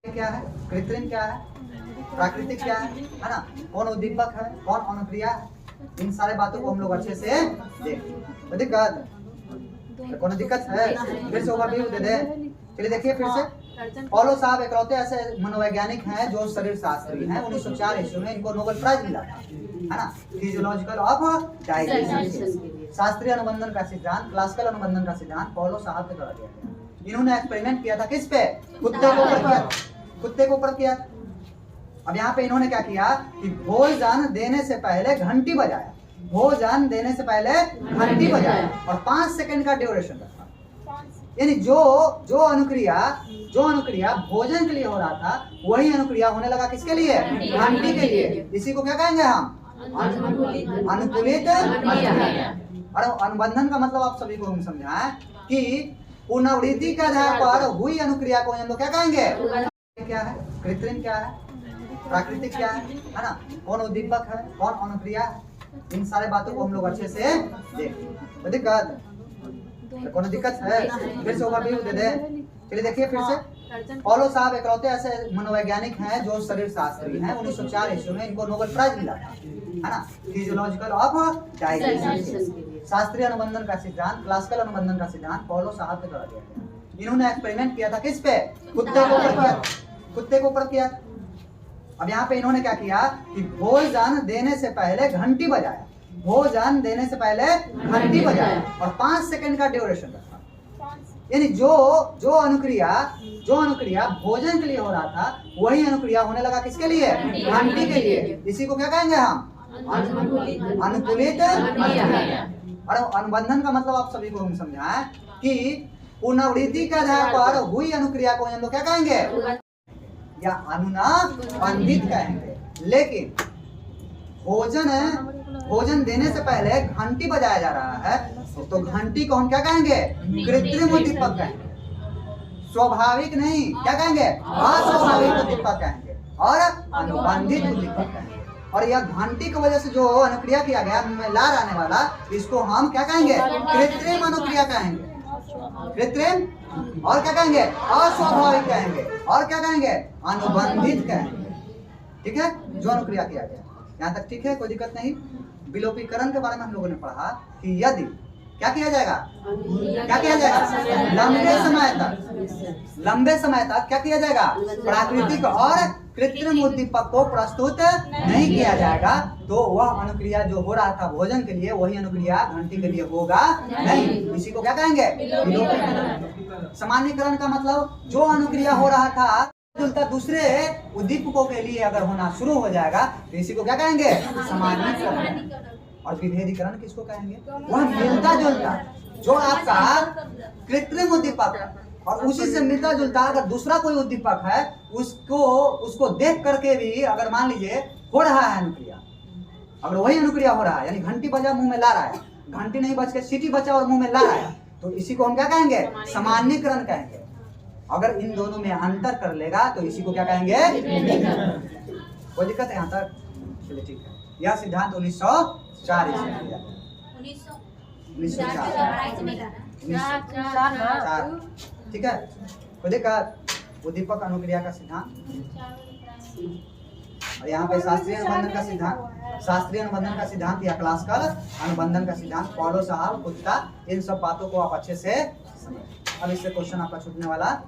क्या है, कृत्रिम क्या है, प्राकृतिक क्या है ना, कौन उद्दीपक है, कौन अनुक्रिया है, इन सारे बातों को हम लोग अच्छे से देखें। तो दिक्कत कौन दिक्कत है, फिर से ओवरव्यू दे दे। चलिए देखिए फिर से, पॉलो साहब इकलौते ऐसे मनोवैज्ञानिक हैं जो शरीर शास्त्री हैं। 1904 ईस्वी में इनको नोबेल प्राइज मिला था, है ना, फिजियोलॉजिकल ऑफ डाइजेशन, शास्त्रीय अनुबंधन का सिद्धांत, क्लासिकल अनुबंधन का सिद्धांत पॉलो साहब के द्वारा दिया गया। इन्होंने एक्सपेरिमेंट किया था किस पे, कुत्ते के ऊपर किया, कुत्ते के ऊपर किया। अब यहाँ पे इन्होंने क्या किया कि भोजन देने से पहले घंटी बजाया, भोजन देने से पहले घंटी बजाया और 5 सेकंड का ड्यूरेशन रखा। यानी जो अनुक्रिया भोजन के लिए हो रहा था वही अनुक्रिया होने लगा किसके लिए, घंटी के लिए। इसी को क्या कहेंगे हम, अनुकूलित। और अनुबंधन का मतलब आप सभी को हम समझाएं कि पुनरावृत्ति के आधार पर हुई अनुक्रिया को हम लोग क्या कहेंगे, क्या है, कृत्रिम क्या है, प्राकृतिक क्या है ना, कौन उद्दीपक है, कौन अनुक्रिया है, इन सारे बातों को हम लोग अच्छे से देखें। तो दिक्कत कौन दिक्कत है, फिर से ओवरव्यू दे दे। चलिए देखिए फिर से, पॉलो साहब इकलौते ऐसे मनोवैज्ञानिक हैं जो शरीर शास्त्री हैं। 1904 ईस्वी में इनको नोबेल प्राइज मिला था, है ना, फिजियोलॉजिकल ऑफ डाइजेशन, शास्त्रीय अनुबंधन का सिद्धांत, क्लासिकल अनुबंधन का सिद्धांत पॉलो साहब के द्वारा दिया गया। इन्होंने एक्सपेरिमेंट किया था किस पे, कुत्ते के ऊपर किया, कुत्ते के ऊपर किया। अब यहाँ पे इन्होंने क्या किया कि भोजन देने से पहले घंटी बजाया, भोजन देने से पहले घंटी बजाया और 5 सेकंड का ड्यूरेशन रखा। यानी जो अनुक्रिया भोजन के लिए हो रहा था वही अनुक्रिया होने लगा किसके लिए, घंटी के लिए। इसी को क्या कहेंगे हम, अनुकूलित। और अनुबंधन का मतलब आप सभी को हम समझाएं कि पुनरावृत्ति के आधार पर हुई अनुक्रिया को हम लोग क्या कहेंगे, या अनुबंधित कहेंगे। लेकिन भोजन देने से पहले घंटी बजाया जा रहा है तो घंटी को हम क्या कहेंगे, कृत्रिम उद्दीपक कहेंगे, स्वाभाविक नहीं, क्या कहेंगे, अस्वाभाविक उद्दीपक कहेंगे और अनुबंधित उद्दीपक कहेंगे। और यह घंटी की वजह से जो अनुक्रिया किया गया, मुंह में लार आने वाला, इसको हम क्या कहेंगे, कृत्रिम अनुक्रिया कहेंगे, कृत्रिम। और क्या कहेंगे, अस्वाभाविक कहेंगे, और क्या कहेंगे, अनुबंधित कहेंगे। ठीक है, जो अनुक्रिया किया गया यहाँ तक ठीक है, कोई दिक्कत नहीं। विलोपीकरण के बारे में हम लोगों ने पढ़ा कि यदि क्या किया जाएगा, लंबे समय तक क्या किया जाएगा, प्राकृतिक और कृत्रिम उद्दीपक को प्रस्तुत नहीं किया जाएगा तो वह अनुक्रिया जो हो रहा था भोजन के लिए वही अनुक्रिया घंटी के लिए होगा नहीं। इसी को क्या कहेंगे, विलोपीकरण। सामान्यीकरण का मतलब जो अनुक्रिया हो रहा था दूसरे उद्दीपकों के लिए अगर होना शुरू हो जाएगा तो इसी को क्या कहेंगे, सामान्यीकरण। और विभेदीकरण किसको कहेंगे, वह मिलता जुलता, जो आपका कृत्रिम उद्दीपक और उसी से मिलता जुलता अगर दूसरा कोई उद्दीपक है उसको देख करके भी अगर मान लीजिए हो रहा है अनुक्रिया, अगर वही अनुक्रिया हो रहा है, यानी घंटी बजा मुंह में ला रहा है, घंटी नहीं बज के सीटी बचा और मुंह में ला रहा है, तो इसी को हम क्या कहेंगे, सामान्यीकरण कहेंगे। अगर इन दोनों में अंतर कर लेगा तो इसी को क्या कहेंगे, कोई दिक्कत है यहाँ तक, चलिए ठीक है। यह सिद्धांत 1904 ईस्वी में दिया, 1904, ठीक है, कोई दिक्कत। उद्दीपक अनुक्रिया का सिद्धांत, और यहाँ पे शास्त्रीय अनुबंधन का सिद्धांत या क्लासिकल अनुबंधन का सिद्धांत पॉलो साहब, कुत्ता, इन सब बातों को आप अच्छे से समझें। अब इससे क्वेश्चन आपका छूटने वाला